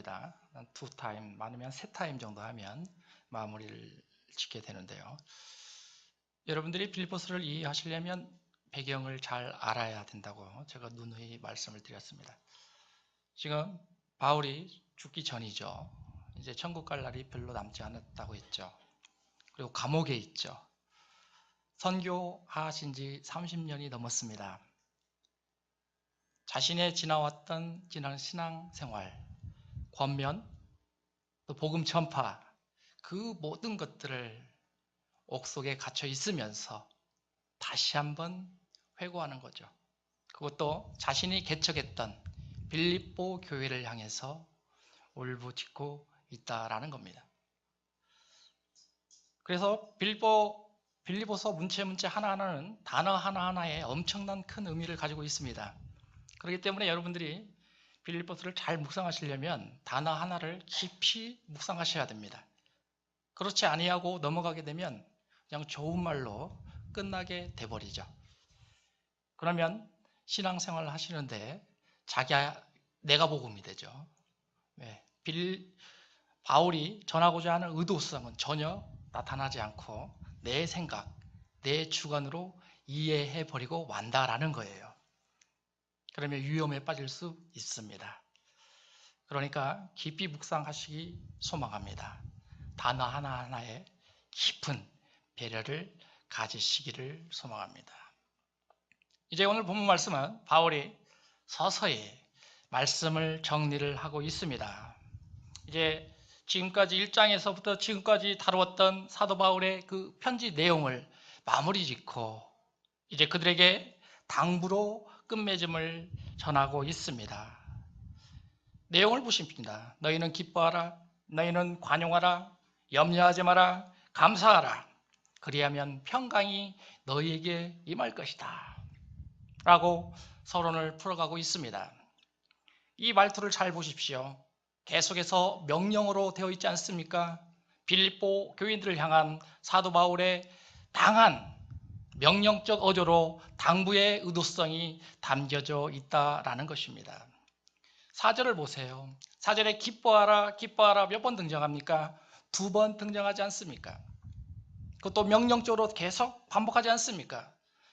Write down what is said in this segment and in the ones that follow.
합니다. 2타임, 많으면 3타임 정도 하면 마무리를 짓게 되는데요. 여러분들이 빌립보서를 이해하시려면 배경을 잘 알아야 된다고 제가 누누이 말씀을 드렸습니다. 지금 바울이 죽기 전이죠. 이제 천국 갈 날이 별로 남지 않았다고 했죠. 그리고 감옥에 있죠. 선교하신 지 30년이 넘었습니다. 자신의 지나왔던 지난 신앙생활, 권면, 또 복음 전파, 그 모든 것들을 옥속에 갇혀 있으면서 다시 한번 회고하는 거죠. 그것도 자신이 개척했던 빌립보 교회를 향해서 울부짖고 있다라는 겁니다. 그래서 빌립보서 문체 하나하나는 단어 하나하나에 엄청난 큰 의미를 가지고 있습니다. 그렇기 때문에 여러분들이 빌립보서를 잘 묵상하시려면 단어 하나를 깊이 묵상하셔야 됩니다. 그렇지 아니하고 넘어가게 되면 그냥 좋은 말로 끝나게 돼버리죠. 그러면 신앙생활을 하시는데 내가 복음이 되죠. 바울이 전하고자 하는 의도성은 전혀 나타나지 않고 내 생각, 내 주관으로 이해해버리고 만다라는 거예요. 그러면 위험에 빠질 수 있습니다. 그러니까 깊이 묵상하시기 소망합니다. 단어 하나하나에 깊은 배려를 가지시기를 소망합니다. 이제 오늘 본문 말씀은 바울이 서서히 말씀을 정리를 하고 있습니다. 이제 지금까지 1장에서부터 지금까지 다루었던 사도 바울의 그 편지 내용을 마무리 짓고 이제 그들에게 당부로 끝맺음을 전하고 있습니다. 내용을 보십니다. 너희는 기뻐하라, 너희는 관용하라, 염려하지 마라, 감사하라. 그리하면 평강이 너희에게 임할 것이다. 라고 서론을 풀어가고 있습니다. 이 말투를 잘 보십시오. 계속해서 명령어로 되어 있지 않습니까? 빌립보 교인들을 향한 사도 바울의 당한 명령적 어조로 당부의 의도성이 담겨져 있다라는 것입니다. 4절을 보세요. 4절에 기뻐하라, 기뻐하라 몇 번 등장합니까? 2번 등장하지 않습니까? 그것도 명령적으로 계속 반복하지 않습니까?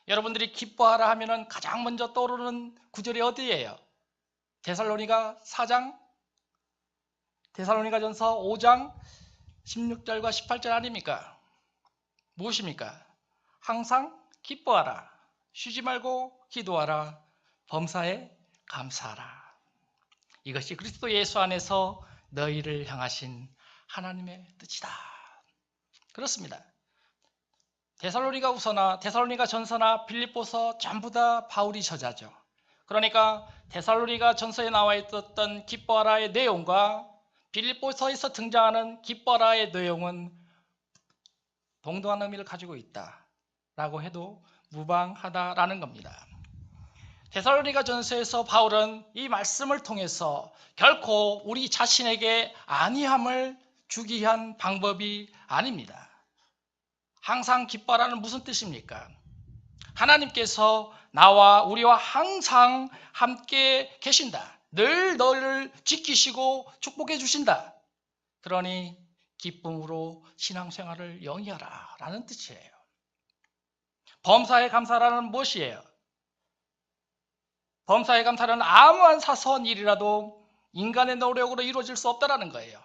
여러분들이 기뻐하라 하면은 가장 먼저 떠오르는 구절이 어디예요? 데살로니가 4장, 데살로니가전서 5장 16절과 18절 아닙니까? 무엇입니까? 항상 기뻐하라, 쉬지 말고 기도하라, 범사에 감사하라. 이것이 그리스도 예수 안에서 너희를 향하신 하나님의 뜻이다. 그렇습니다. 데살로니가 후서나 데살로니가 전서나 빌립보서 전부 다 바울이 저자죠. 그러니까 데살로니가 전서에 나와 있었던 기뻐하라의 내용과 빌립보서에서 등장하는 기뻐하라의 내용은 동등한 의미를 가지고 있다라고 해도 무방하다라는 겁니다. 데살로니가 전서에서 바울은 이 말씀을 통해서 결코 우리 자신에게 안위함을 주기 위한 방법이 아닙니다. 항상 기뻐하라는 무슨 뜻입니까? 하나님께서 나와 우리와 항상 함께 계신다. 늘 너를 지키시고 축복해 주신다. 그러니 기쁨으로 신앙생활을 영위하라 라는 뜻이에요. 범사에 감사라는 무엇이에요? 범사에 감사는 아무한 사소한 일이라도 인간의 노력으로 이루어질 수 없다라는 거예요.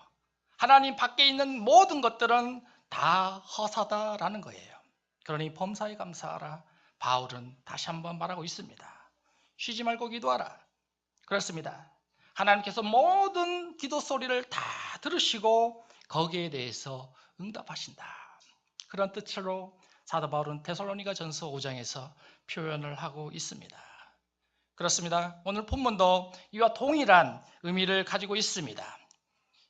하나님 밖에 있는 모든 것들은 다 허사다라는 거예요. 그러니 범사에 감사하라. 바울은 다시 한번 말하고 있습니다. 쉬지 말고 기도하라. 그렇습니다. 하나님께서 모든 기도 소리를 다 들으시고 거기에 대해서 응답하신다. 그런 뜻으로 사도 바울은 데살로니가 전서 5장에서 표현을 하고 있습니다. 그렇습니다. 오늘 본문도 이와 동일한 의미를 가지고 있습니다.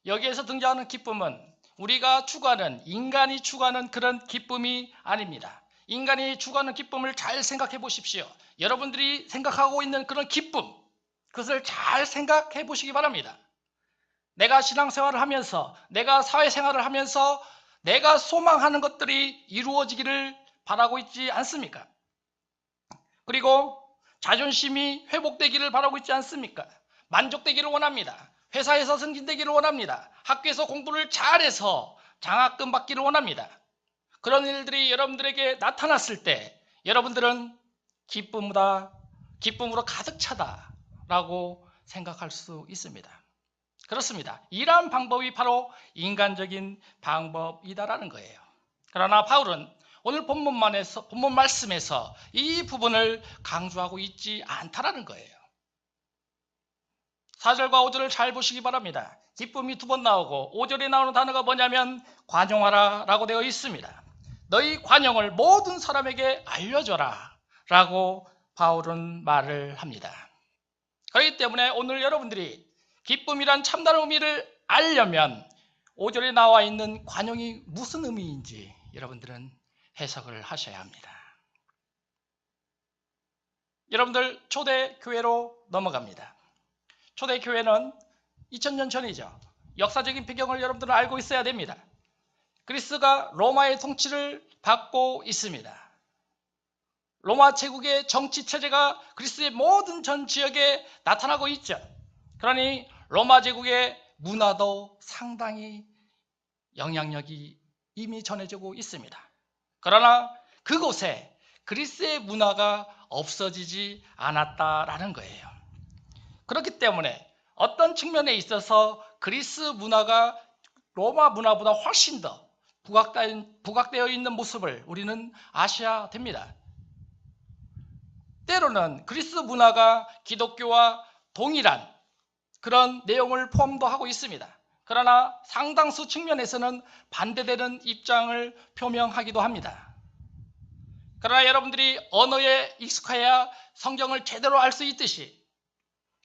여기에서 등장하는 기쁨은 우리가 추구하는, 인간이 추구하는 그런 기쁨이 아닙니다. 인간이 추구하는 기쁨을 잘 생각해 보십시오. 여러분들이 생각하고 있는 그런 기쁨, 그것을 잘 생각해 보시기 바랍니다. 내가 신앙생활을 하면서, 내가 사회생활을 하면서 내가 소망하는 것들이 이루어지기를 바라고 있지 않습니까? 그리고 자존심이 회복되기를 바라고 있지 않습니까? 만족되기를 원합니다. 회사에서 승진되기를 원합니다. 학교에서 공부를 잘해서 장학금 받기를 원합니다. 그런 일들이 여러분들에게 나타났을 때 여러분들은 기쁨으로 가득 차다라고 생각할 수 있습니다. 그렇습니다. 이러한 방법이 바로 인간적인 방법이다라는 거예요. 그러나 바울은 오늘 본문 말씀에서 이 부분을 강조하고 있지 않다라는 거예요. 4절과 5절을 잘 보시기 바랍니다. 기쁨이 2번 나오고 5절에 나오는 단어가 뭐냐면 관용하라 라고 되어 있습니다. 너희 관용을 모든 사람에게 알려줘라 라고 바울은 말을 합니다. 그렇기 때문에 오늘 여러분들이 기쁨이란 참다른 의미를 알려면 5절에 나와 있는 관용이 무슨 의미인지 여러분들은 해석을 하셔야 합니다. 여러분들 초대교회로 넘어갑니다. 초대교회는 2000년 전이죠. 역사적인 배경을 여러분들은 알고 있어야 됩니다. 그리스가 로마의 통치를 받고 있습니다. 로마 제국의 정치 체제가 그리스의 모든 전 지역에 나타나고 있죠. 그러니 로마 제국의 문화도 상당히 영향력이 이미 전해지고 있습니다. 그러나 그곳에 그리스의 문화가 없어지지 않았다라는 거예요. 그렇기 때문에 어떤 측면에 있어서 그리스 문화가 로마 문화보다 훨씬 더 부각되어 있는 모습을 우리는 아셔야 됩니다. 때로는 그리스 문화가 기독교와 동일한 그런 내용을 포함도 하고 있습니다. 그러나 상당수 측면에서는 반대되는 입장을 표명하기도 합니다. 그러나 여러분들이 언어에 익숙해야 성경을 제대로 알 수 있듯이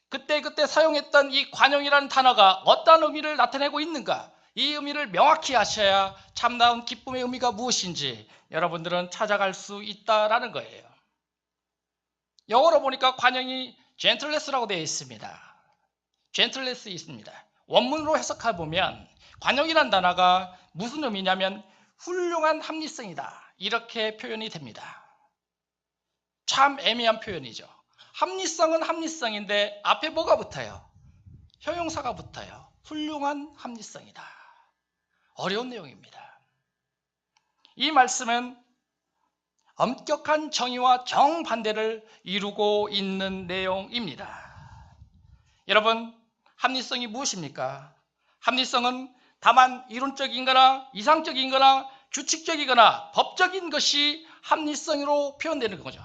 그때 사용했던 이 관용이라는 단어가 어떤 의미를 나타내고 있는가, 이 의미를 명확히 아셔야 참다운 기쁨의 의미가 무엇인지 여러분들은 찾아갈 수 있다라는 거예요. 영어로 보니까 관용이 gentleness라고 되어 있습니다. gentleness 있습니다. 원문으로 해석해 보면 관용이란 단어가 무슨 의미냐면 훌륭한 합리성이다, 이렇게 표현이 됩니다. 참 애매한 표현이죠. 합리성은 합리성인데 앞에 뭐가 붙어요? 형용사가 붙어요. 훌륭한 합리성이다. 어려운 내용입니다. 이 말씀은 엄격한 정의와 정반대를 이루고 있는 내용입니다. 여러분, 합리성이 무엇입니까? 합리성은 다만 이론적인거나 이상적인거나 규칙적이거나 법적인 것이 합리성으로 표현되는 거죠.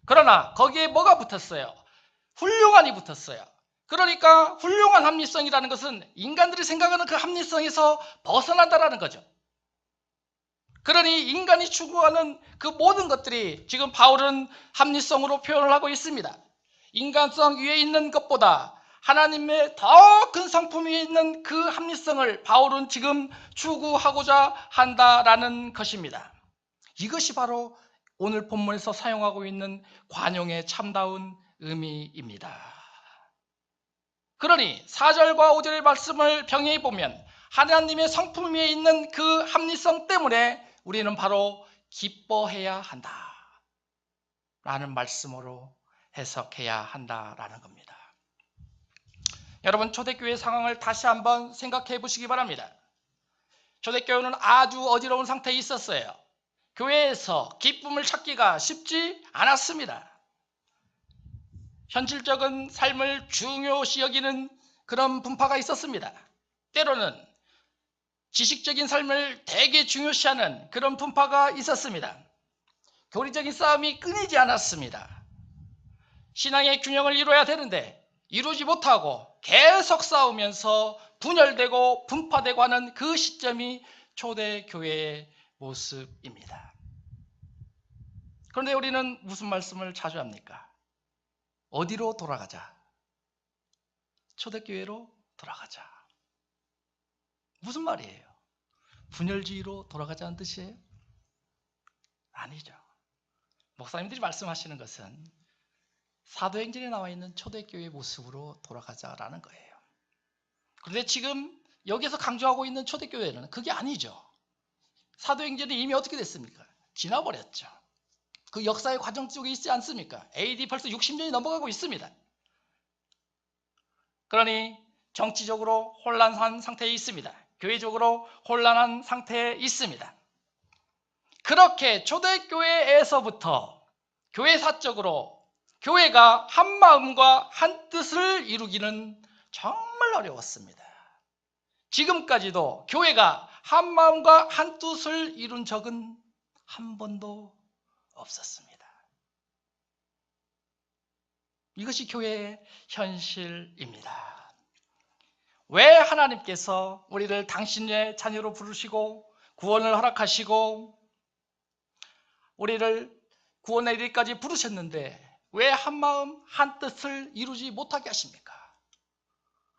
그러나 거기에 뭐가 붙었어요? 훌륭한이 붙었어요. 그러니까 훌륭한 합리성이라는 것은 인간들이 생각하는 그 합리성에서 벗어난다라는 거죠. 그러니 인간이 추구하는 그 모든 것들이 지금 바울은 합리성으로 표현을 하고 있습니다. 인간성 위에 있는 것보다 하나님의 더 큰 성품 위에 있는 그 합리성을 바울은 지금 추구하고자 한다라는 것입니다. 이것이 바로 오늘 본문에서 사용하고 있는 관용의 참다운 의미입니다. 그러니 4절과 5절의 말씀을 병행해 보면 하나님의 성품 위에 있는 그 합리성 때문에 우리는 바로 기뻐해야 한다 라는 말씀으로 해석해야 한다라는 겁니다. 여러분, 초대교회 상황을 다시 한번 생각해 보시기 바랍니다. 초대교회는 아주 어지러운 상태에 있었어요. 교회에서 기쁨을 찾기가 쉽지 않았습니다. 현실적인 삶을 중요시 여기는 그런 분파가 있었습니다. 때로는 지식적인 삶을 되게 중요시하는 그런 분파가 있었습니다. 교리적인 싸움이 끊이지 않았습니다. 신앙의 균형을 이루어야 되는데 이루지 못하고 계속 싸우면서 분열되고 분파되고 하는 그 시점이 초대교회의 모습입니다. 그런데 우리는 무슨 말씀을 자주 합니까? 어디로 돌아가자? 초대교회로 돌아가자. 무슨 말이에요? 분열주의로 돌아가자는 뜻이에요? 아니죠. 목사님들이 말씀하시는 것은 사도행전에 나와 있는 초대교회의 모습으로 돌아가자라는 거예요. 그런데 지금 여기서 강조하고 있는 초대교회는 그게 아니죠. 사도행전이 이미 어떻게 됐습니까? 지나버렸죠. 그 역사의 과정 속에 있지 않습니까? AD 벌써 60년이 넘어가고 있습니다. 그러니 정치적으로 혼란한 상태에 있습니다. 교회적으로 혼란한 상태에 있습니다. 그렇게 초대교회에서부터 교회사적으로 교회가 한 마음과 한 뜻을 이루기는 정말 어려웠습니다. 지금까지도 교회가 한 마음과 한 뜻을 이룬 적은 한 번도 없었습니다. 이것이 교회의 현실입니다. 왜 하나님께서 우리를 당신의 자녀로 부르시고 구원을 허락하시고 우리를 구원의 일까지 부르셨는데 왜 한마음 한뜻을 이루지 못하게 하십니까?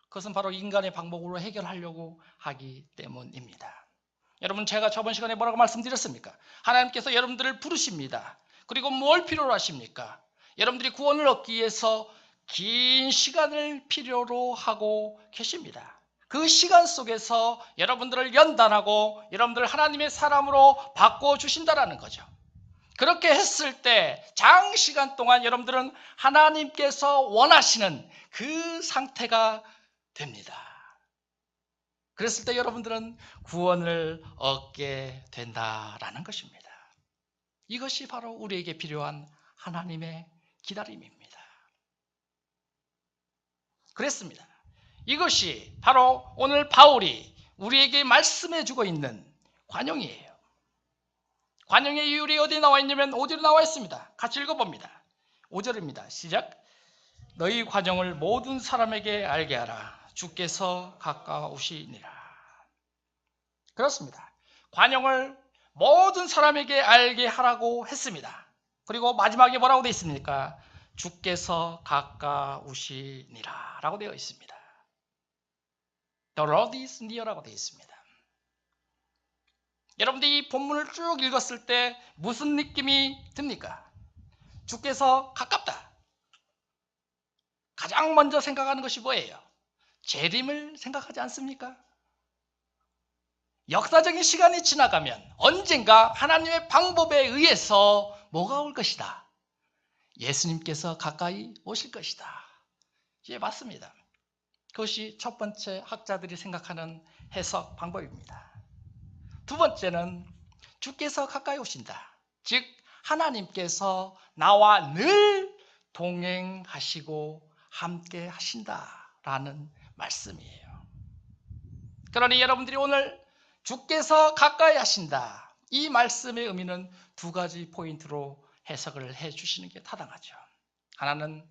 그것은 바로 인간의 방법으로 해결하려고 하기 때문입니다. 여러분, 제가 저번 시간에 뭐라고 말씀드렸습니까? 하나님께서 여러분들을 부르십니다. 그리고 뭘 필요로 하십니까? 여러분들이 구원을 얻기 위해서 긴 시간을 필요로 하고 계십니다. 그 시간 속에서 여러분들을 연단하고 여러분들을 하나님의 사람으로 바꿔주신다는 거죠. 그렇게 했을 때 장시간 동안 여러분들은 하나님께서 원하시는 그 상태가 됩니다. 그랬을 때 여러분들은 구원을 얻게 된다라는 것입니다. 이것이 바로 우리에게 필요한 하나님의 기다림입니다. 그랬습니다. 이것이 바로 오늘 바울이 우리에게 말씀해 주고 있는 관용이에요. 관용의 이율이 어디 나와 있냐면 5절에 나와 있습니다. 같이 읽어봅니다. 5절입니다. 시작. 너희 관용을 모든 사람에게 알게 하라. 주께서 가까우시니라. 그렇습니다. 관용을 모든 사람에게 알게 하라고 했습니다. 그리고 마지막에 뭐라고 되어 있습니까? 주께서 가까우시니라 라고 되어 있습니다. The Lord is near라고 되어 있습니다. 여러분들이 이 본문을 쭉 읽었을 때 무슨 느낌이 듭니까? 주께서 가깝다. 가장 먼저 생각하는 것이 뭐예요? 재림을 생각하지 않습니까? 역사적인 시간이 지나가면 언젠가 하나님의 방법에 의해서 뭐가 올 것이다? 예수님께서 가까이 오실 것이다. 예, 맞습니다. 그것이 첫 번째 학자들이 생각하는 해석 방법입니다. 두 번째는 주께서 가까이 오신다. 즉 하나님께서 나와 늘 동행하시고 함께 하신다라는 말씀이에요. 그러니 여러분들이 오늘 주께서 가까이 하신다. 이 말씀의 의미는 두 가지 포인트로 해석을 해 주시는 게 타당하죠. 하나는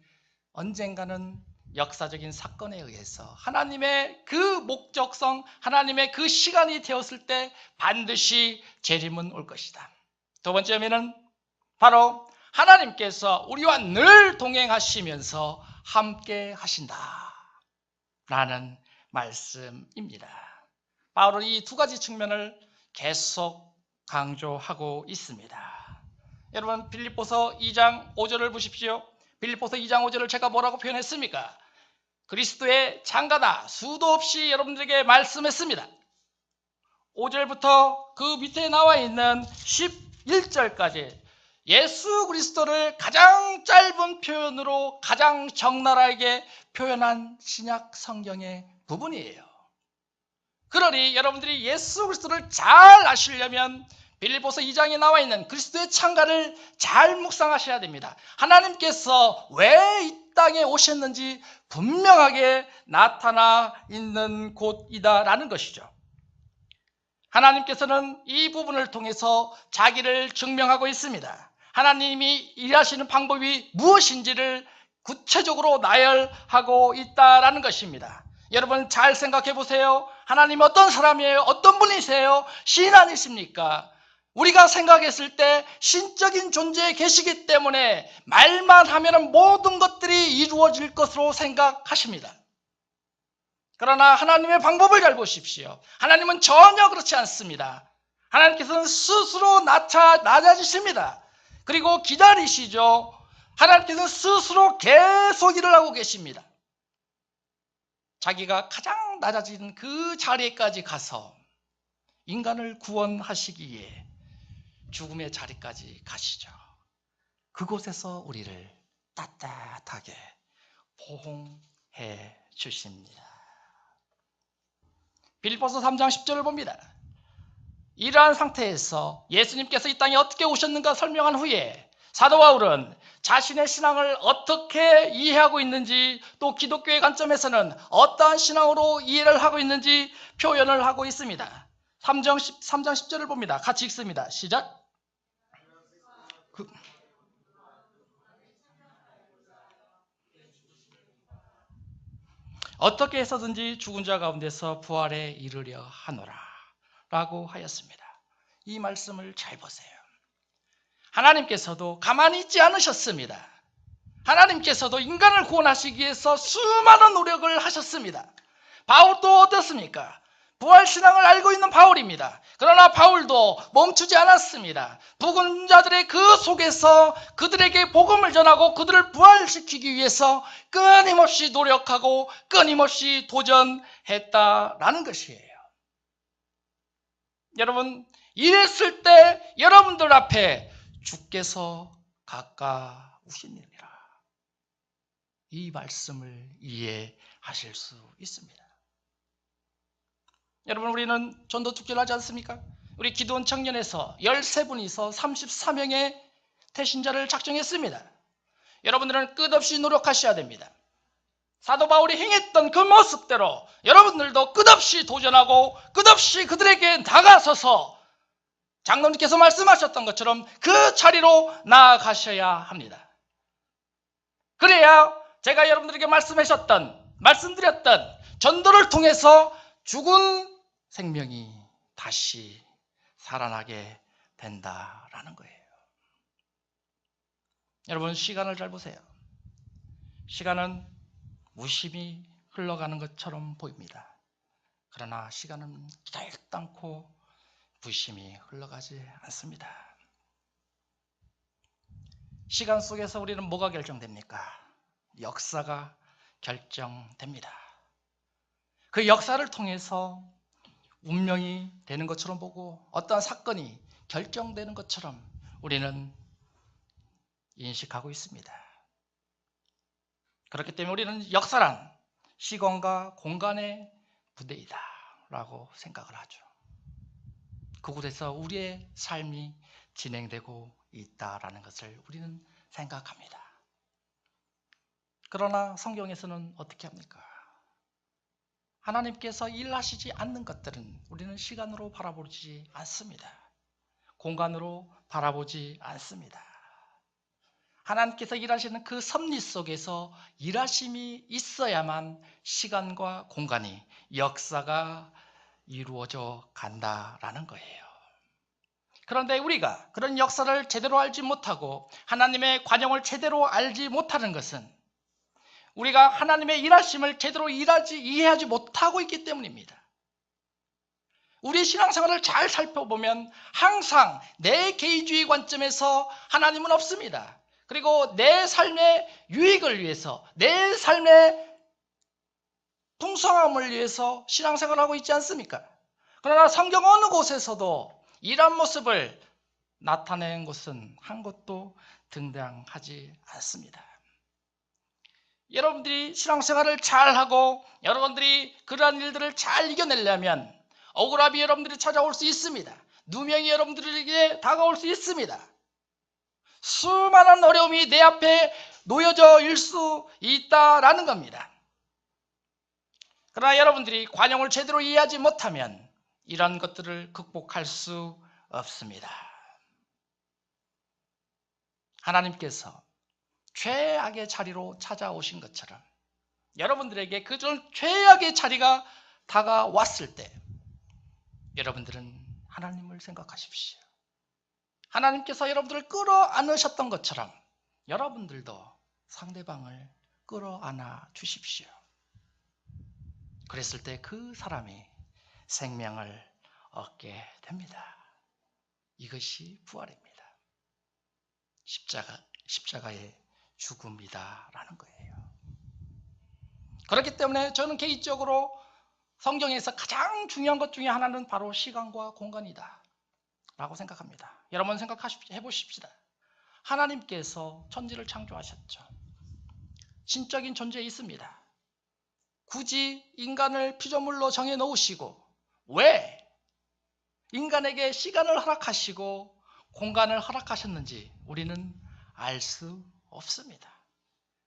언젠가는 역사적인 사건에 의해서 하나님의 그 목적성, 하나님의 그 시간이 되었을 때 반드시 재림은 올 것이다. 두 번째 의미는 바로 하나님께서 우리와 늘 동행하시면서 함께 하신다 라는 말씀입니다. 바울은 이 두 가지 측면을 계속 강조하고 있습니다. 여러분, 빌립보서 2장 5절을 보십시오. 빌립보서 2장 5절을 제가 뭐라고 표현했습니까? 그리스도의 장가다. 수도 없이 여러분들에게 말씀했습니다. 5절부터 그 밑에 나와 있는 11절까지 예수 그리스도를 가장 짧은 표현으로 가장 적나라하게 표현한 신약 성경의 부분이에요. 그러니 여러분들이 예수 그리스도를 잘 아시려면 빌립보서 2장에 나와 있는 그리스도의 창가를 잘 묵상하셔야 됩니다. 하나님께서 왜 이 땅에 오셨는지 분명하게 나타나 있는 곳이다라는 것이죠. 하나님께서는 이 부분을 통해서 자기를 증명하고 있습니다. 하나님이 일하시는 방법이 무엇인지를 구체적으로 나열하고 있다라는 것입니다. 여러분 잘 생각해 보세요. 하나님 어떤 사람이에요? 어떤 분이세요? 신 아니십니까? 우리가 생각했을 때 신적인 존재에 계시기 때문에 말만 하면 모든 것들이 이루어질 것으로 생각하십니다. 그러나 하나님의 방법을 잘 보십시오. 하나님은 전혀 그렇지 않습니다. 하나님께서는 스스로 낮아지십니다. 그리고 기다리시죠. 하나님께서는 스스로 계속 일을 하고 계십니다. 자기가 가장 낮아진 그 자리에까지 가서 인간을 구원하시기에 죽음의 자리까지 가시죠. 그곳에서 우리를 따뜻하게 포옹해 주십니다. 빌립보서 3장 10절을 봅니다. 이러한 상태에서 예수님께서 이 땅에 어떻게 오셨는가 설명한 후에 사도 바울은 자신의 신앙을 어떻게 이해하고 있는지, 또 기독교의 관점에서는 어떠한 신앙으로 이해를 하고 있는지 표현을 하고 있습니다. 3장 10절을 봅니다. 같이 읽습니다. 시작. 어떻게 해서든지 죽은 자 가운데서 부활에 이르려 하노라 라고 하였습니다. 이 말씀을 잘 보세요. 하나님께서도 가만히 있지 않으셨습니다. 하나님께서도 인간을 구원하시기 위해서 수많은 노력을 하셨습니다. 바울도 어떻습니까? 부활신앙을 알고 있는 바울입니다. 그러나 바울도 멈추지 않았습니다. 죽은 자들의 그 속에서 그들에게 복음을 전하고 그들을 부활시키기 위해서 끊임없이 노력하고 끊임없이 도전했다라는 것이에요. 여러분, 이랬을 때 여러분들 앞에 주께서 가까우시니라. 이 말씀을 이해하실 수 있습니다. 여러분, 우리는 전도축제를 하지 않습니까? 우리 기도원 청년에서 13분이서 34명의 태신자를 작정했습니다. 여러분들은 끝없이 노력하셔야 됩니다. 사도 바울이 행했던 그 모습대로 여러분들도 끝없이 도전하고 끝없이 그들에게 다가서서 장로님께서 말씀하셨던 것처럼 그 자리로 나아가셔야 합니다. 그래야 제가 여러분들에게 말씀드렸던 전도를 통해서 죽은 생명이 다시 살아나게 된다라는 거예요. 여러분, 시간을 잘 보세요. 시간은 무심히 흘러가는 것처럼 보입니다. 그러나 시간은 결단코 무심히 흘러가지 않습니다. 시간 속에서 우리는 뭐가 결정됩니까? 역사가 결정됩니다. 그 역사를 통해서 운명이 되는 것처럼 보고 어떠한 사건이 결정되는 것처럼 우리는 인식하고 있습니다. 그렇기 때문에 우리는 역사란 시간과 공간의 부대이다 라고 생각을 하죠. 그곳에서 우리의 삶이 진행되고 있다라는 것을 우리는 생각합니다. 그러나 성경에서는 어떻게 합니까? 하나님께서 일하시지 않는 것들은 우리는 시간으로 바라보지 않습니다. 공간으로 바라보지 않습니다. 하나님께서 일하시는 그 섭리 속에서 일하심이 있어야만 시간과 공간이, 역사가 이루어져 간다라는 거예요. 그런데 우리가 그런 역사를 제대로 알지 못하고 하나님의 관용을 제대로 알지 못하는 것은 우리가 하나님의 일하심을 제대로 이해하지 못하고 있기 때문입니다. 우리 신앙생활을 잘 살펴보면 항상 내 개인주의 관점에서 하나님은 없습니다. 그리고 내 삶의 유익을 위해서, 내 삶의 풍성함을 위해서 신앙생활을 하고 있지 않습니까? 그러나 성경 어느 곳에서도 이런 모습을 나타낸 것은 한 곳도 등장하지 않습니다. 여러분들이 신앙생활을 잘하고 여러분들이 그러한 일들을 잘 이겨내려면 억울함이 여러분들이 찾아올 수 있습니다. 누명이 여러분들에게 다가올 수 있습니다. 수많은 어려움이 내 앞에 놓여져 일 수 있다라는 겁니다. 그러나 여러분들이 관용을 제대로 이해하지 못하면 이런 것들을 극복할 수 없습니다. 하나님께서 최악의 자리로 찾아오신 것처럼 여러분들에게 그 최악의 자리가 다가왔을 때 여러분들은 하나님을 생각하십시오. 하나님께서 여러분들을 끌어안으셨던 것처럼 여러분들도 상대방을 끌어안아 주십시오. 그랬을 때 그 사람이 생명을 얻게 됩니다. 이것이 부활입니다. 십자가의 죽음이다라는 거예요. 그렇기 때문에 저는 개인적으로 성경에서 가장 중요한 것 중에 하나는 바로 시간과 공간이다 라고 생각합니다. 여러분 해보십시다. 하나님께서 천지를 창조하셨죠. 신적인 존재에 있습니다. 굳이 인간을 피조물로 정해 놓으시고 왜 인간에게 시간을 허락하시고 공간을 허락하셨는지 우리는 알 수 없습니다.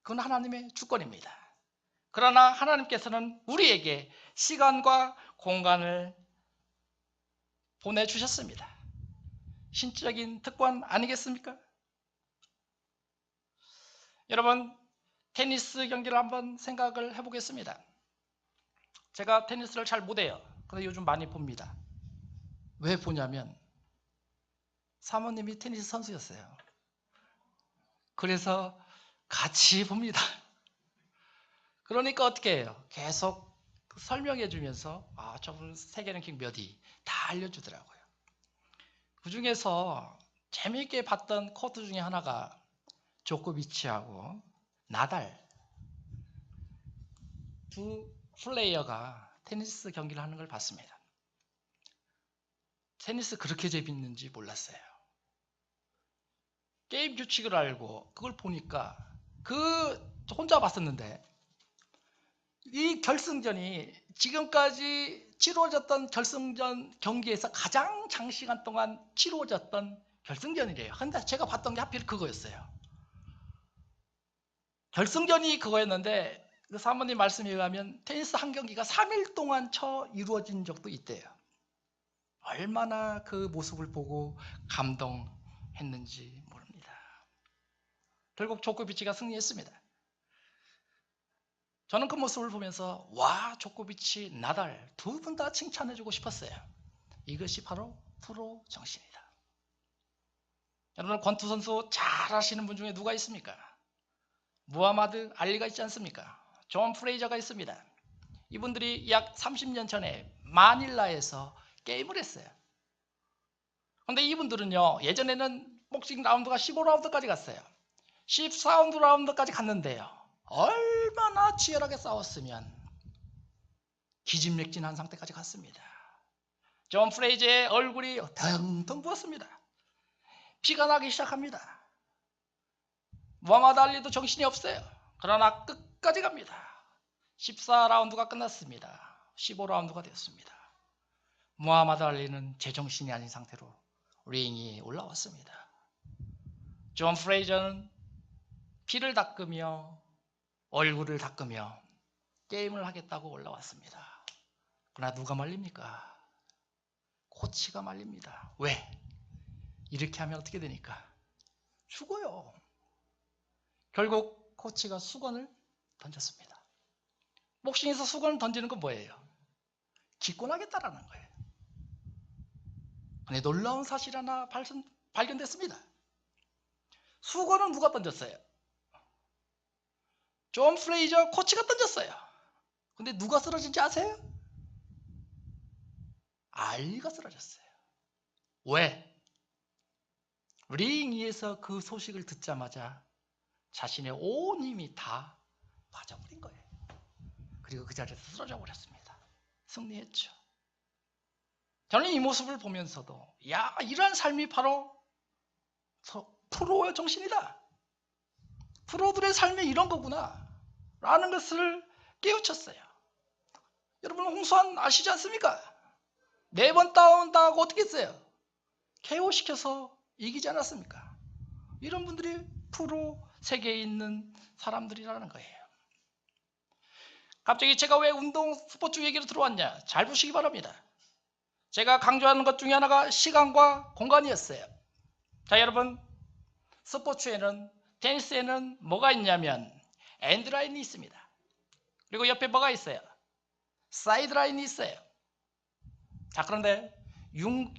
그건 하나님의 주권입니다. 그러나 하나님께서는 우리에게 시간과 공간을 보내주셨습니다. 신적인 특권 아니겠습니까? 여러분, 테니스 경기를 한번 생각을 해보겠습니다. 제가 테니스를 잘 못해요. 근데 요즘 많이 봅니다. 왜 보냐면 사모님이 테니스 선수였어요. 그래서 같이 봅니다. 그러니까 어떻게 해요? 계속 설명해 주면서 저분 세계 랭킹 몇위 다 알려주더라고요. 그 중에서 재미있게 봤던 코트 중에 하나가 조코비치하고 나달 두 플레이어가 테니스 경기를 하는 걸 봤습니다. 테니스 그렇게 재밌는지 몰랐어요. 게임 규칙을 알고 그걸 보니까 혼자 봤었는데 이 결승전이 지금까지 치루어졌던 결승전 경기에서 가장 장시간 동안 치루어졌던 결승전이래요. 근데 제가 봤던 게 하필 그거였어요. 결승전이 그거였는데 그 사모님 말씀에 의하면 테니스 한 경기가 3일 동안 이루어진 적도 있대요. 얼마나 그 모습을 보고 감동했는지 모릅니다. 결국 조코비치가 승리했습니다. 저는 그 모습을 보면서 와, 조코비치, 나달 두 분 다 칭찬해주고 싶었어요. 이것이 바로 프로 정신이다. 여러분, 권투 선수 잘 아시는 분 중에 누가 있습니까? 무하마드 알리가 있지 않습니까? 존 프레이저가 있습니다. 이분들이 약 30년 전에 마닐라에서 게임을 했어요. 그런데 이분들은요, 예전에는 복싱 라운드가 15라운드까지 갔어요. 14라운드 라운드까지 갔는데요, 얼마나 치열하게 싸웠으면 기진맥진한 상태까지 갔습니다. 존 프레이저의 얼굴이 덩덩 부었습니다. 피가 나기 시작합니다. 무하마드 알리도 정신이 없어요. 그러나 끝까지 갑니다. 14라운드가 끝났습니다. 15라운드가 되었습니다. 무하마드 알리는 제정신이 아닌 상태로 링에 올라왔습니다. 존 프레이저는 피를 닦으며 얼굴을 닦으며 게임을 하겠다고 올라왔습니다. 그러나 누가 말립니까? 코치가 말립니다. 왜? 이렇게 하면 어떻게 되니까? 죽어요. 결국 코치가 수건을 던졌습니다. 복싱에서 수건을 던지는 건 뭐예요? 기권하겠다라는 거예요. 근데 놀라운 사실 하나 발견됐습니다. 수건은 누가 던졌어요? 존 프레이저 코치가 던졌어요. 근데 누가 쓰러진지 아세요? 알리가 쓰러졌어요. 왜? 링 위에서 그 소식을 듣자마자 자신의 온 힘이 다 빠져버린 거예요. 그리고 그 자리에서 쓰러져 버렸습니다. 승리했죠. 저는 이 모습을 보면서도 이러한 삶이 바로 프로의 정신이다. 프로들의 삶이 이런 거구나 라는 것을 깨우쳤어요. 여러분, 홍수환 아시지 않습니까? 4번 다운당하고 어떻게 했어요? KO 시켜서 이기지 않았습니까? 이런 분들이 프로 세계에 있는 사람들이라는 거예요. 갑자기 제가 왜 운동 스포츠 얘기로 들어왔냐? 잘 보시기 바랍니다. 제가 강조하는 것 중에 하나가 시간과 공간이었어요. 자, 여러분, 스포츠에는, 테니스에는 뭐가 있냐면 엔드라인이 있습니다. 그리고 옆에 뭐가 있어요? 사이드라인이 있어요. 자, 그런데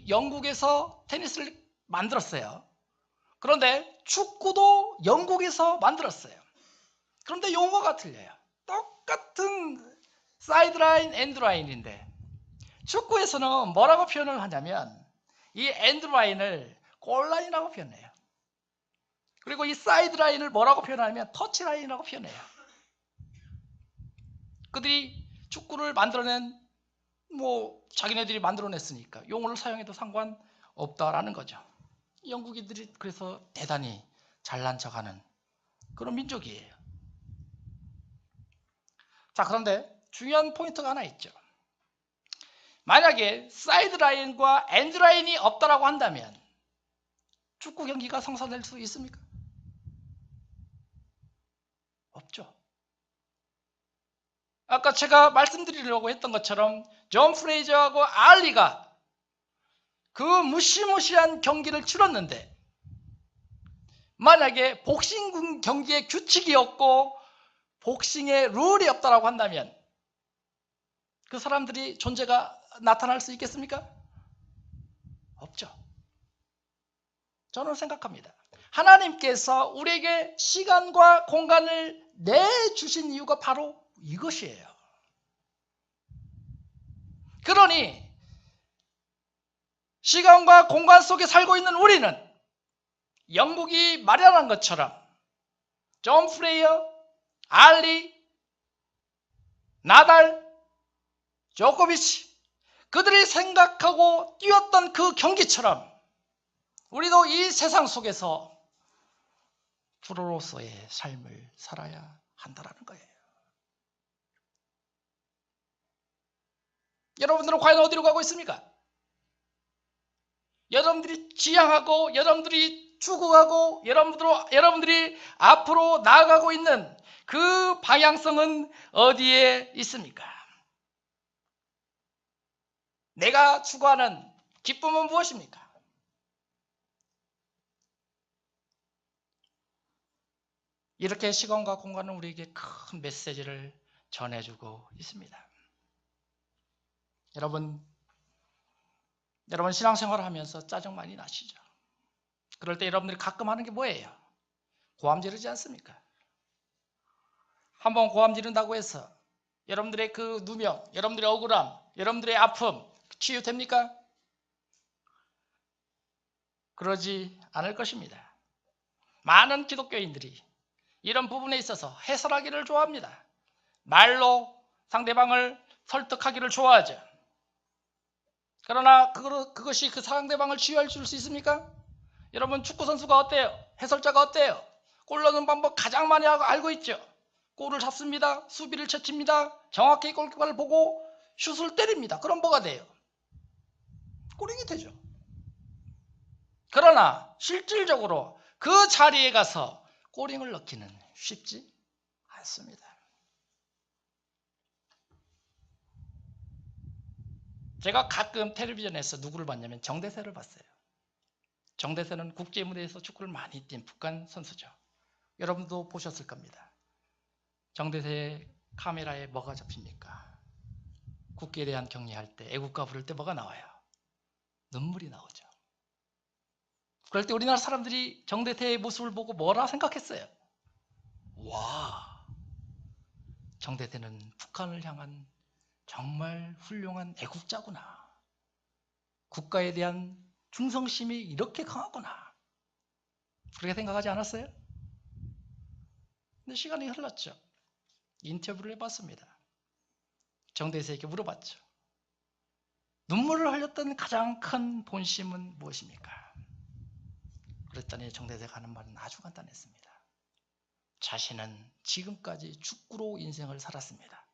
영국에서 테니스를 만들었어요. 그런데 축구도 영국에서 만들었어요. 그런데 용어가 틀려요. 똑같은 사이드라인, 엔드라인인데 축구에서는 뭐라고 표현을 하냐면 이 엔드라인을 골라인이라고 표현해요. 그리고 이 사이드라인을 뭐라고 표현하냐면 터치라인이라고 표현해요. 그들이 축구를 만들어낸 자기네들이 만들어냈으니까 용어를 사용해도 상관없다라는 거죠. 영국인들이 그래서 대단히 잘난 척하는 그런 민족이에요. 자, 그런데 중요한 포인트가 하나 있죠. 만약에 사이드라인과 엔드라인이 없다라고 한다면 축구 경기가 성사될 수 있습니까? 없죠. 아까 제가 말씀드리려고 했던 것처럼 존 프레이저하고 알리가 그 무시무시한 경기를 치렀는데 만약에 복싱 경기에 규칙이 없고 복싱에 룰이 없다라고 한다면 그 사람들이 존재가 나타날 수 있겠습니까? 없죠. 저는 생각합니다. 하나님께서 우리에게 시간과 공간을 내주신 이유가 바로 이것이에요. 그러니 시간과 공간 속에 살고 있는 우리는 영국이 마련한 것처럼 존 프레이어, 알리, 나달, 조코비치 그들이 생각하고 뛰었던 그 경기처럼 우리도 이 세상 속에서 프로로서의 삶을 살아야 한다는 거예요. 여러분들은 과연 어디로 가고 있습니까? 여러분들이 지향하고 여러분들이 추구하고 여러분들이 앞으로 나아가고 있는 그 방향성은 어디에 있습니까? 내가 추구하는 기쁨은 무엇입니까? 이렇게 시간과 공간은 우리에게 큰 메시지를 전해주고 있습니다. 여러분 신앙생활을 하면서 짜증 많이 나시죠? 그럴 때 여러분들이 가끔 하는 게 뭐예요? 고함 지르지 않습니까? 한번 고함 지른다고 해서 여러분들의 그 누명, 여러분들의 억울함, 여러분들의 아픔 치유됩니까? 그러지 않을 것입니다. 많은 기독교인들이 이런 부분에 있어서 해설하기를 좋아합니다. 말로 상대방을 설득하기를 좋아하죠. 그러나 그것이 그 상대방을 치유할 수 있습니까? 여러분 축구선수가 어때요? 해설자가 어때요? 골 넣는 방법 가장 많이 알고 있죠. 골을 잡습니다. 수비를 채칩니다. 정확히 골키퍼를 보고 슛을 때립니다. 그럼 뭐가 돼요? 골이 되죠. 그러나 실질적으로 그 자리에 가서 골을 넣기는 쉽지 않습니다. 제가 가끔 텔레비전에서 누구를 봤냐면 정대세를 봤어요. 정대세는 국제무대에서 축구를 많이 뛴 북한 선수죠. 여러분도 보셨을 겁니다. 정대세 카메라에 뭐가 잡힙니까? 국기에 대한 경례할 때, 애국가 부를 때 뭐가 나와요? 눈물이 나오죠. 그럴 때 우리나라 사람들이 정대세의 모습을 보고 뭐라 생각했어요? 와, 정대세는 북한을 향한 정말 훌륭한 애국자구나. 국가에 대한 충성심이 이렇게 강하구나. 그렇게 생각하지 않았어요? 근데 시간이 흘렀죠. 인터뷰를 해봤습니다. 정대세에게 물어봤죠. 눈물을 흘렸던 가장 큰 본심은 무엇입니까? 그랬더니 정대세가 하는 말은 아주 간단했습니다. 자신은 지금까지 축구로 인생을 살았습니다.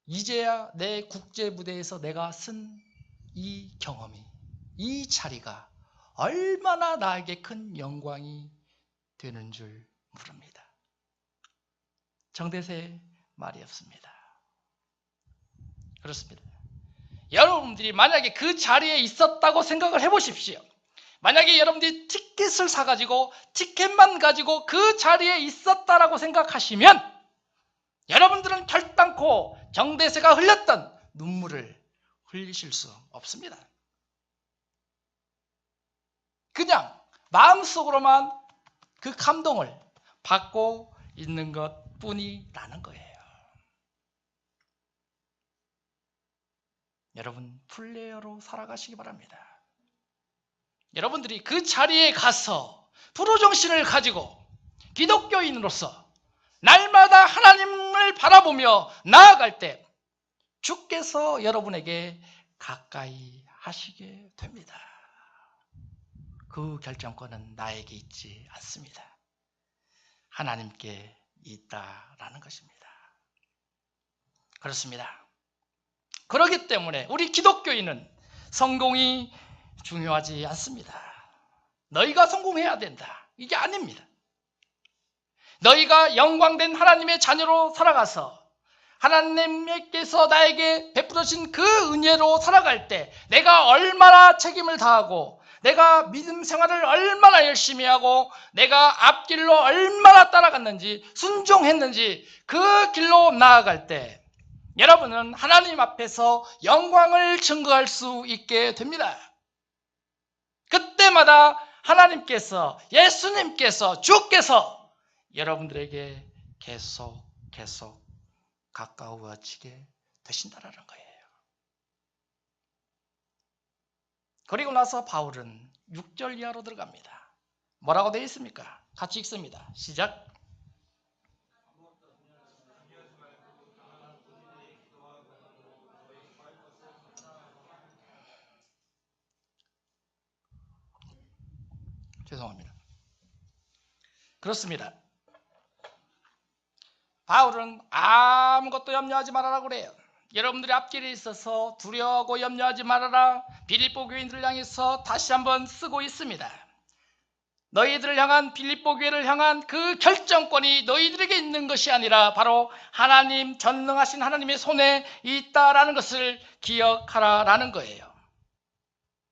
이제야 내 국제 무대에서 내가 쓴 이 경험이, 이 자리가 얼마나 나에게 큰 영광이 되는 줄 모릅니다. 정대세의 말이었습니다. 그렇습니다. 여러분들이 만약에 그 자리에 있었다고 생각을 해보십시오. 만약에 여러분들이 티켓을 사가지고 티켓만 가지고 그 자리에 있었다라고 생각하시면 여러분들은 결단코 정대세가 흘렸던 눈물을 흘리실 수 없습니다. 그냥 마음속으로만 그 감동을 받고 있는 것 뿐이라는 거예요. 여러분 플레이어로 살아가시기 바랍니다. 여러분들이 그 자리에 가서 프로정신을 가지고 기독교인으로서 날마다 하나님을 바라보며 나아갈 때 주께서 여러분에게 가까이 하시게 됩니다. 그 결정권은 나에게 있지 않습니다. 하나님께 있다라는 것입니다. 그렇습니다. 그렇기 때문에 우리 기독교인은 성공이 중요하지 않습니다. 너희가 성공해야 된다, 이게 아닙니다. 너희가 영광된 하나님의 자녀로 살아가서 하나님께서 나에게 베풀어진 그 은혜로 살아갈 때 내가 얼마나 책임을 다하고 내가 믿음 생활을 얼마나 열심히 하고 내가 앞길로 얼마나 따라갔는지 순종했는지 그 길로 나아갈 때 여러분은 하나님 앞에서 영광을 증거할 수 있게 됩니다. 그때마다 하나님께서, 예수님께서, 주께서 여러분들에게 계속 가까워지게 되신다라는 거예요. 그리고 나서 바울은 6절 이하로 들어갑니다. 뭐라고 되어 있습니까? 같이 읽습니다. 시작. 죄송합니다. 그렇습니다. 바울은 아무것도 염려하지 말아라고 그래요. 여러분들의 앞길에 있어서 두려워하고 염려하지 말아라. 빌립보 교인들을 향해서 다시 한번 쓰고 있습니다. 너희들을 향한, 빌립보 교회를 향한 그 결정권이 너희들에게 있는 것이 아니라 바로 하나님, 전능하신 하나님의 손에 있다라는 것을 기억하라라는 거예요.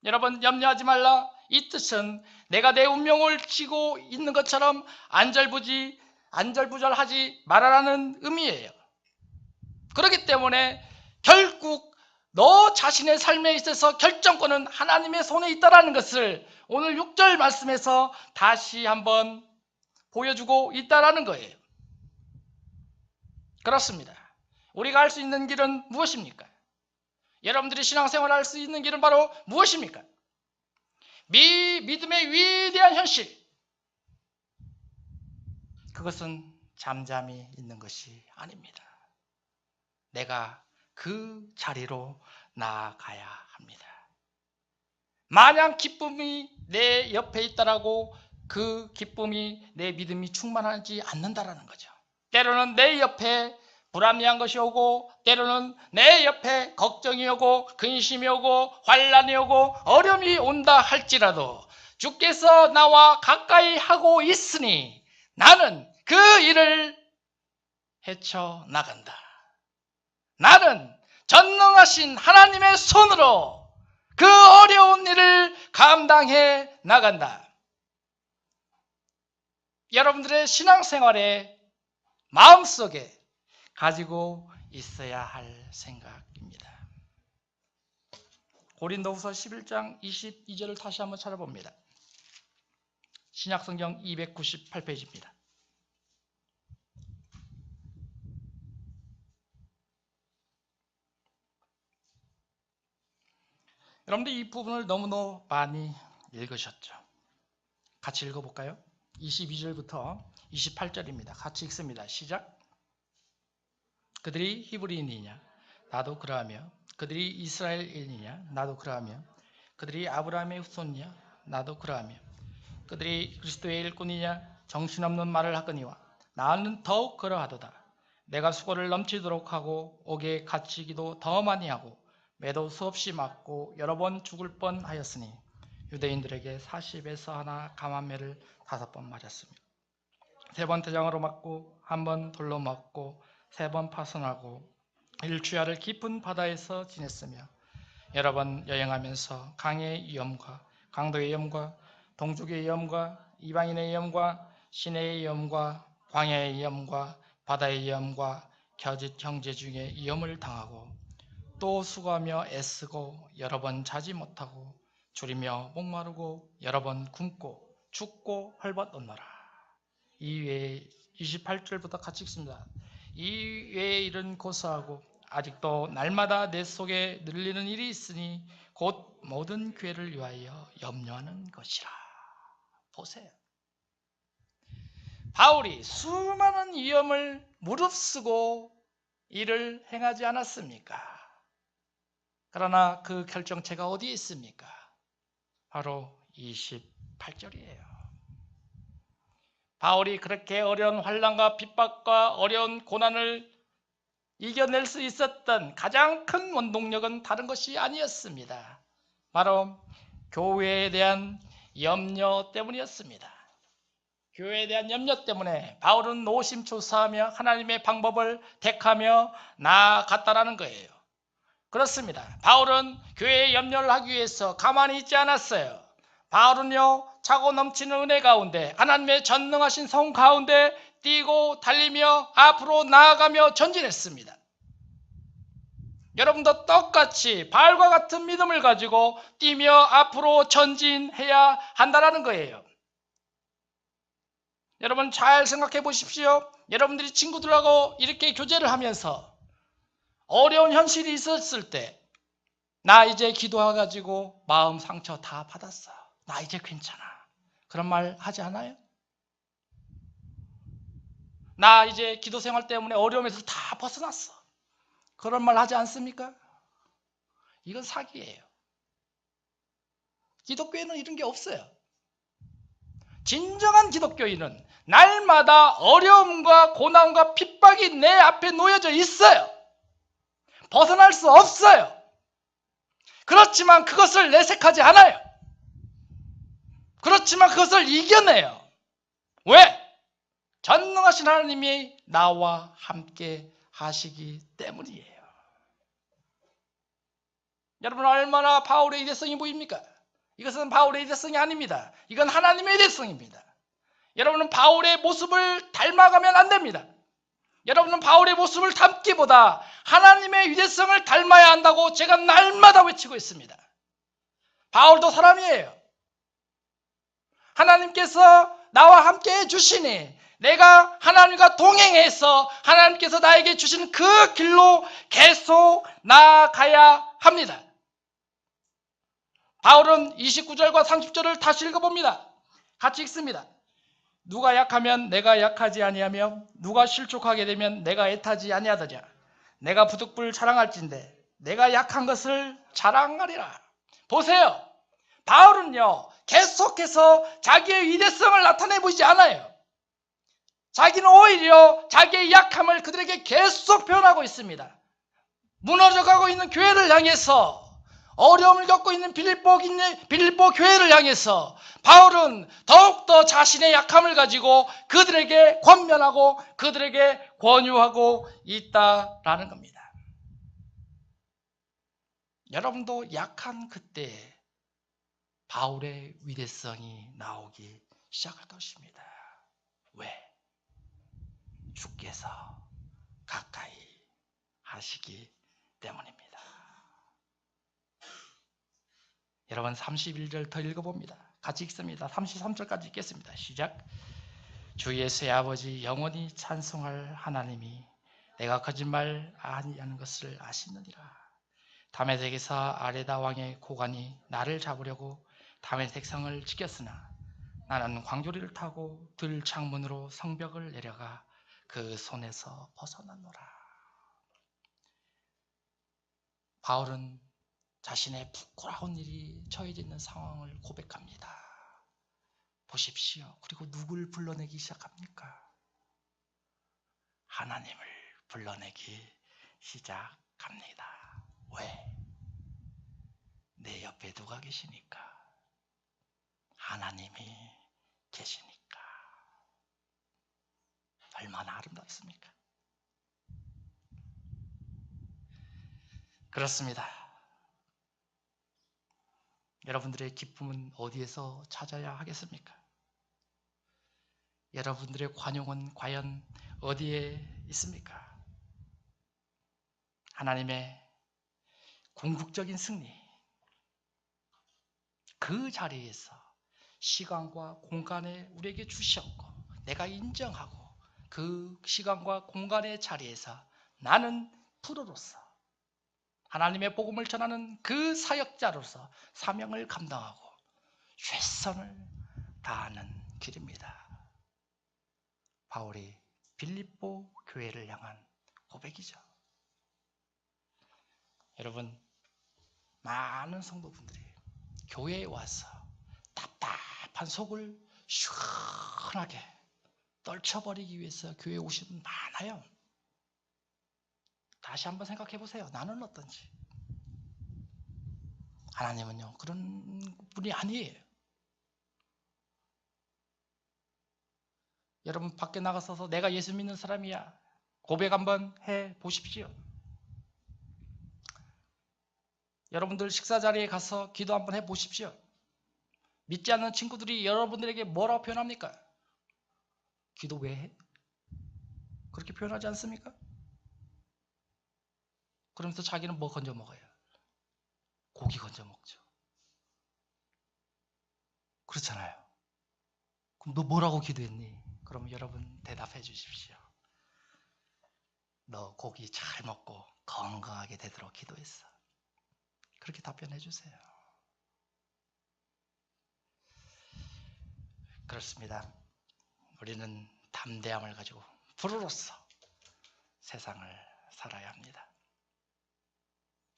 여러분, 염려하지 말라, 이 뜻은 내가 내 운명을 쥐고 있는 것처럼 안절부절하지 말아라는 의미예요. 그렇기 때문에 결국 너 자신의 삶에 있어서 결정권은 하나님의 손에 있다는 것을 오늘 6절 말씀에서 다시 한번 보여주고 있다는 거예요. 그렇습니다. 우리가 할 수 있는 길은 무엇입니까? 여러분들이 신앙생활을 할 수 있는 길은 바로 무엇입니까? 믿음의 위대한 현실, 그것은 잠잠히 있는 것이 아닙니다. 내가 그 자리로 나아가야 합니다. 마냥 기쁨이 내 옆에 있다라고 그 기쁨이 내 믿음이 충만하지 않는다라는 거죠. 때로는 내 옆에 불합리한 것이 오고, 때로는 내 옆에 걱정이 오고, 근심이 오고, 환난이 오고, 어려움이 온다 할지라도 주께서 나와 가까이 하고 있으니 나는 그 일을 헤쳐나간다. 나는 전능하신 하나님의 손으로 그 어려운 일을 감당해 나간다. 여러분들의 신앙생활에 마음속에 가지고 있어야 할 생각입니다. 고린도후서 11장 22절을 다시 한번 찾아봅니다. 신약성경 298페이지입니다. 여러분들 이 부분을 너무너무 많이 읽으셨죠? 같이 읽어볼까요? 22절부터 28절입니다. 같이 읽습니다. 시작. 그들이 히브리인이냐? 나도 그러하며. 그들이 이스라엘인이냐? 나도 그러하며. 그들이 아브라함의 후손이냐? 나도 그러하며. 그들이 그리스도의 일꾼이냐? 정신없는 말을 하거니와 나는 더욱 그러하도다. 내가 수고를 넘치도록 하고 옥에 갇히기도 더 많이 하고 매도 수없이 맞고 여러 번 죽을 뻔하였으니 유대인들에게 40에서 하나 감한매를 5번 맞았으며 3번 태장으로 맞고 1번 돌로 맞고 3번 파손하고 일주야를 깊은 바다에서 지냈으며 여러 번 여행하면서 강의 위험과 강도의 위험과 동족의 위험과 이방인의 위험과 시내의 위험과 광야의 위험과 바다의 위험과 겨짓 형제 중에 위험을 당하고 또 수고하며 애쓰고 여러 번 자지 못하고 줄이며 목마르고 여러 번 굶고 죽고 헐벗었노라. 이 외에 28절부터 같이 읽습니다. 이 외의 일은 고사하고 아직도 날마다 내 속에 늘리는 일이 있으니 곧 모든 교회를 위하여 염려하는 것이라. 보세요. 바울이 수많은 위험을 무릅쓰고 일을 행하지 않았습니까? 그러나 그 결정체가 어디에 있습니까? 바로 28절이에요. 바울이 그렇게 어려운 환난과 핍박과 어려운 고난을 이겨낼 수 있었던 가장 큰 원동력은 다른 것이 아니었습니다. 바로 교회에 대한 염려 때문이었습니다. 교회에 대한 염려 때문에 바울은 노심초사하며 하나님의 방법을 택하며 나아갔다라는 거예요. 그렇습니다. 바울은 교회에 염려를 하기 위해서 가만히 있지 않았어요. 바울은요, 차고 넘치는 은혜 가운데 하나님의 전능하신 성 가운데 뛰고 달리며 앞으로 나아가며 전진했습니다. 여러분도 똑같이 바울과 같은 믿음을 가지고 뛰며 앞으로 전진해야 한다는 거예요. 여러분 잘 생각해 보십시오. 여러분들이 친구들하고 이렇게 교제를 하면서 어려운 현실이 있었을 때 나 이제 기도해가지고 마음 상처 다 받았어. 나 이제 괜찮아. 그런 말 하지 않아요? 나 이제 기도 생활 때문에 어려움에서 다 벗어났어. 그런 말 하지 않습니까? 이건 사기예요. 기독교에는 이런 게 없어요. 진정한 기독교인은 날마다 어려움과 고난과 핍박이 내 앞에 놓여져 있어요. 벗어날 수 없어요. 그렇지만 그것을 내색하지 않아요. 그렇지만 그것을 이겨내요. 왜? 전능하신 하나님이 나와 함께 하시기 때문이에요. 여러분 얼마나 바울의 이대성이 보입니까? 이것은 바울의 이대성이 아닙니다. 이건 하나님의 이대성입니다. 여러분은 바울의 모습을 닮아가면 안 됩니다. 여러분은 바울의 모습을 닮기보다 하나님의 위대성을 닮아야 한다고 제가 날마다 외치고 있습니다. 바울도 사람이에요. 하나님께서 나와 함께 해주시니 내가 하나님과 동행해서 하나님께서 나에게 주신 그 길로 계속 나아가야 합니다. 바울은 29절과 30절을 다시 읽어봅니다. 같이 읽습니다. 누가 약하면 내가 약하지 아니하며 누가 실족하게 되면 내가 애타지 아니하더냐. 내가 부득불 자랑할진대 내가 약한 것을 자랑하리라. 보세요. 바울은요 계속해서 자기의 위대성을 나타내 보이지 않아요. 자기는 오히려 자기의 약함을 그들에게 계속 표현하고 있습니다. 무너져가고 있는 교회를 향해서 어려움을 겪고 있는 빌립보 교회를 향해서 바울은 더욱더 자신의 약함을 가지고 그들에게 권면하고 그들에게 권유하고 있다라는 겁니다. 여러분도 약한 그때 바울의 위대성이 나오기 시작할 것입니다. 왜? 주께서 가까이 하시기 때문입니다. 여러분 31절 더 읽어봅니다. 같이 읽습니다. 33절까지 읽겠습니다. 시작. 주 예수의 아버지 영원히 찬송할 하나님이 내가 거짓말 아니하는 것을 아시느니라. 다메섹에서 아레다 왕의 고관이 나를 잡으려고 다메섹 성을 지켰으나 나는 광조리를 타고 들 창문으로 성벽을 내려가 그 손에서 벗어났노라. 바울은 자신의 부끄러운 일이 처해져 있는 상황을 고백합니다. 보십시오. 그리고 누굴 불러내기 시작합니까? 하나님을 불러내기 시작합니다. 왜? 내 옆에 누가 계시니까? 하나님이 계시니까. 얼마나 아름답습니까? 그렇습니다. 여러분들의 기쁨은 어디에서 찾아야 하겠습니까? 여러분들의 관용은 과연 어디에 있습니까? 하나님의 궁극적인 승리, 그 자리에서 시간과 공간에 우리에게 주셨고 내가 인정하고 그 시간과 공간의 자리에서 나는 프로로서 하나님의 복음을 전하는 그 사역자로서 사명을 감당하고 최선을 다하는 길입니다. 바울이 빌립보 교회를 향한 고백이죠. 여러분, 많은 성도분들이 교회에 와서 답답한 속을 시원하게 떨쳐버리기 위해서 교회에 오시는 분 많아요. 다시 한번 생각해 보세요. 나는 어떤지. 하나님은요, 그런 분이 아니에요. 여러분 밖에 나가서 내가 예수 믿는 사람이야 고백 한번 해 보십시오. 여러분들 식사 자리에 가서 기도 한번 해 보십시오. 믿지 않는 친구들이 여러분들에게 뭐라고 표현합니까? 기도 왜 해? 그렇게 표현하지 않습니까? 그러면서 자기는 뭐 건져 먹어요? 고기 건져 먹죠. 그렇잖아요. 그럼 너 뭐라고 기도했니? 그럼 여러분 대답해 주십시오. 너 고기 잘 먹고 건강하게 되도록 기도했어. 그렇게 답변해 주세요. 그렇습니다. 우리는 담대함을 가지고 불으로서 세상을 살아야 합니다.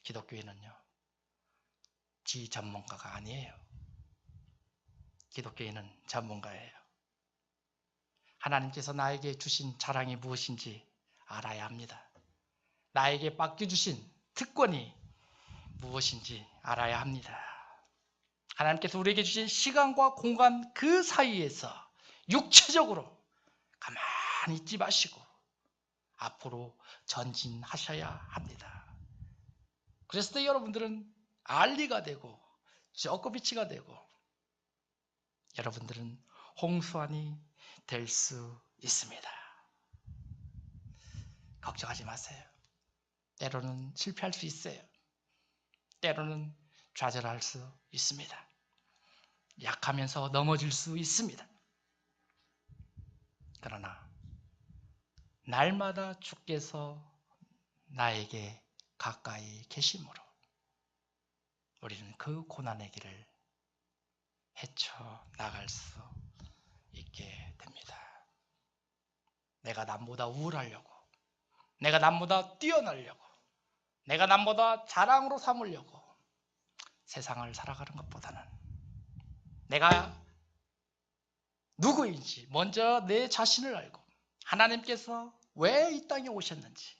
기독교인은요, 지 전문가가 아니에요. 기독교인은 전문가예요. 하나님께서 나에게 주신 자랑이 무엇인지 알아야 합니다. 나에게 맡겨주신 특권이 무엇인지 알아야 합니다. 하나님께서 우리에게 주신 시간과 공간 그 사이에서 육체적으로 가만히 있지 마시고 앞으로 전진하셔야 합니다. 그래서 또 여러분들은 알리가 되고 조코비치가 되고 여러분들은 홍수환이 될 수 있습니다. 걱정하지 마세요. 때로는 실패할 수 있어요. 때로는 좌절할 수 있습니다. 약하면서 넘어질 수 있습니다. 그러나 날마다 주께서 나에게 가까이 계심으로 우리는 그 고난의 길을 헤쳐나갈 수 있게 됩니다. 내가 남보다 우월하려고, 내가 남보다 뛰어나려고, 내가 남보다 자랑으로 삼으려고 세상을 살아가는 것보다는 내가 누구인지 먼저 내 자신을 알고 하나님께서 왜 이 땅에 오셨는지,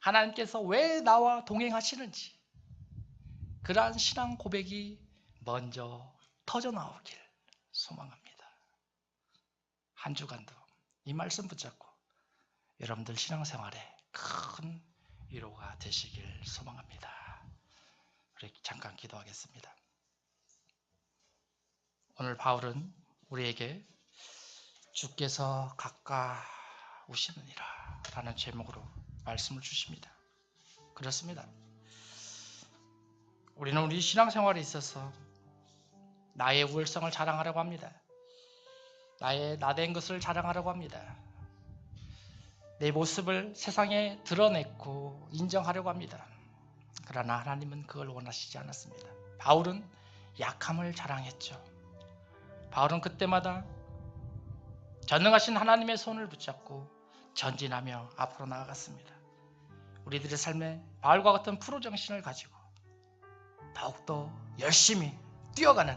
하나님께서 왜 나와 동행하시는지 그러한 신앙 고백이 먼저 터져나오길 소망합니다. 한 주간도 이 말씀 붙잡고 여러분들 신앙생활에 큰 위로가 되시길 소망합니다. 우리 잠깐 기도하겠습니다. 오늘 바울은 우리에게 주께서 가까우시느니라 라는 제목으로 말씀을 주십니다. 그렇습니다. 우리는 우리 신앙생활에 있어서 나의 우월성을 자랑하려고 합니다. 나의 나된 것을 자랑하려고 합니다. 내 모습을 세상에 드러내고 인정하려고 합니다. 그러나 하나님은 그걸 원하시지 않았습니다. 바울은 약함을 자랑했죠. 바울은 그때마다 전능하신 하나님의 손을 붙잡고 전진하며 앞으로 나아갔습니다. 우리들의 삶에 바울과 같은 프로 정신을 가지고 더욱더 열심히 뛰어가는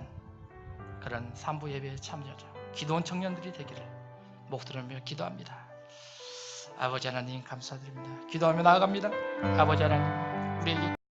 그런 산부 예배에 참여자 기도원 청년들이 되기를 목드리며 기도합니다. 아버지 하나님 감사드립니다. 기도하며 나아갑니다. 아버지 하나님 우리에게